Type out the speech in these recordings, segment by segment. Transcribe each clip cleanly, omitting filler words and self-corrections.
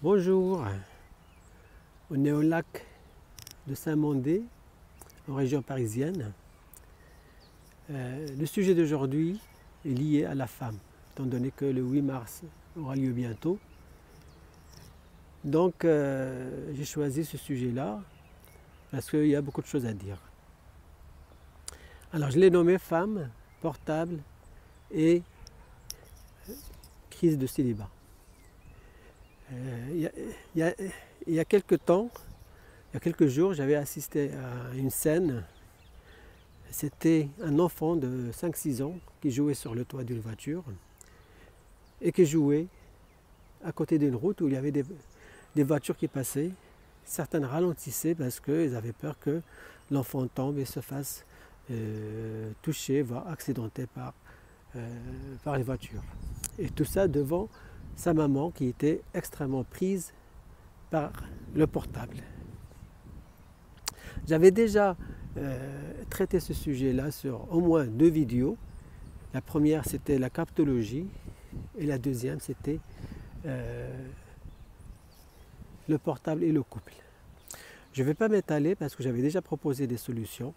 Bonjour, on est au lac de Saint-Mandé, en région parisienne. Le sujet d'aujourd'hui est lié à la femme, étant donné que le 8 mars aura lieu bientôt. Donc j'ai choisi ce sujet-là parce qu'il y a beaucoup de choses à dire. Alors je l'ai nommé femme, portable et crise de célibat. Il y a quelques temps, il y a quelques jours, j'avais assisté à une scène. C'était un enfant de 5-6 ans qui jouait sur le toit d'une voiture et qui jouait à côté d'une route où il y avait des voitures qui passaient. Certaines ralentissaient parce qu'elles avaient peur que l'enfant tombe et se fasse toucher, voire accidenté par les voitures. Et tout ça devant sa maman qui était extrêmement prise par le portable. J'avais déjà traité ce sujet-là sur au moins 2 vidéos. La première c'était la captologie et la deuxième c'était le portable et le couple. Je ne vais pas m'étaler parce que j'avais déjà proposé des solutions.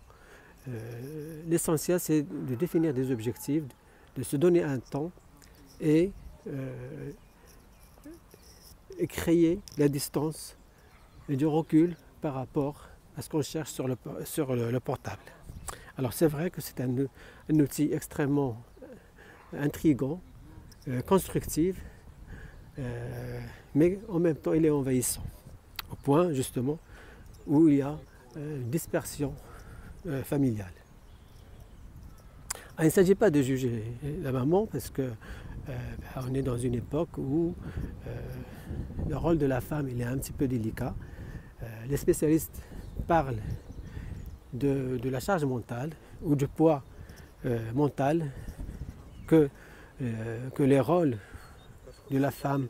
L'essentiel c'est de définir des objectifs, de se donner un temps et créer la distance et du recul par rapport à ce qu'on cherche sur le portable. Alors c'est vrai que c'est un outil extrêmement intriguant, constructif, mais en même temps il est envahissant, au point justement où il y a une dispersion familiale. Alors, il ne s'agit pas de juger la maman parce que on est dans une époque où le rôle de la femme il est un petit peu délicat. Les spécialistes parlent de la charge mentale ou du poids mental que les rôles de la femme,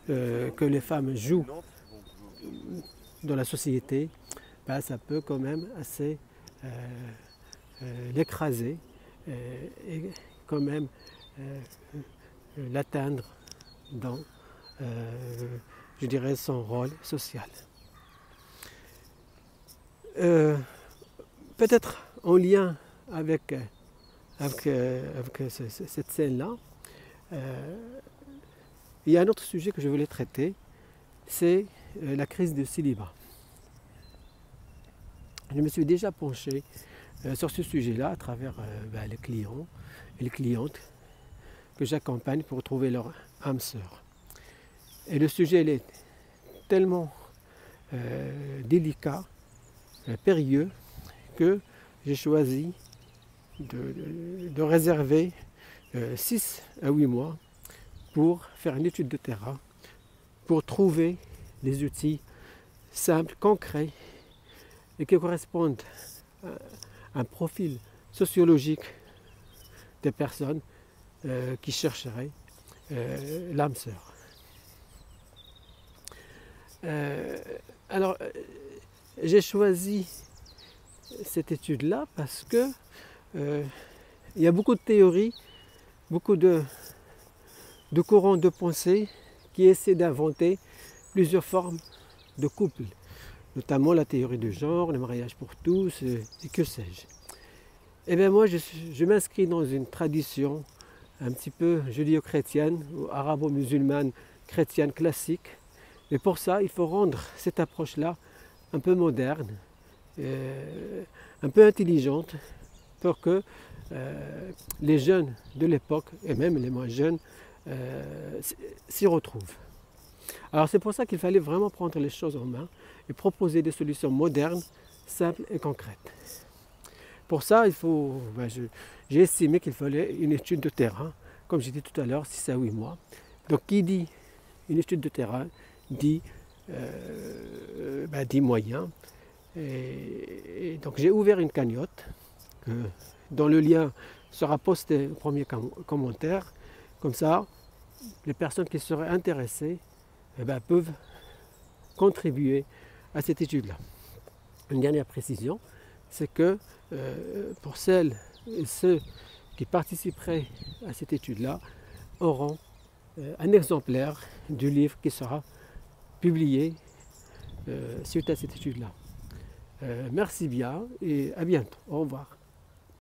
que les femmes jouent dans la société, ben, ça peut quand même assez l'écraser et quand même l'atteindre dans, je dirais, son rôle social. Peut-être en lien avec cette scène-là, il y a un autre sujet que je voulais traiter, c'est la crise de célibat. Je me suis déjà penché sur ce sujet-là à travers les clients et les clientes que j'accompagne pour trouver leur âme sœur. Et le sujet il est tellement délicat, périlleux, que j'ai choisi de réserver 6 à 8 mois pour faire une étude de terrain, pour trouver des outils simples, concrets et qui correspondent à un profil sociologique des personnes qui chercheraient l'âme sœur. Alors, j'ai choisi cette étude-là parce que il y a beaucoup de théories, beaucoup de courants de pensée qui essaient d'inventer plusieurs formes de couple, notamment la théorie du genre, le mariage pour tous et que sais-je. Et bien moi je m'inscris dans une tradition un petit peu judéo-chrétienne ou arabo-musulmane chrétienne classique, et pour ça il faut rendre cette approche-là un peu moderne, un peu intelligente, pour que les jeunes de l'époque, et même les moins jeunes, s'y retrouvent. Alors c'est pour ça qu'il fallait vraiment prendre les choses en main et proposer des solutions modernes, simples et concrètes. Pour ça, j'ai estimé qu'il fallait une étude de terrain, comme j'ai dit tout à l'heure, 6 à 8 mois. Donc qui dit une étude de terrain dit moyens. Et donc j'ai ouvert une cagnotte dont le lien sera posté au premier commentaire. Comme ça, les personnes qui seraient intéressées peuvent contribuer à cette étude-là. Une dernière précision, c'est que pour celles et ceux qui participeraient à cette étude-là auront un exemplaire du livre qui sera publié suite à cette étude-là. Merci bien et à bientôt. Au revoir.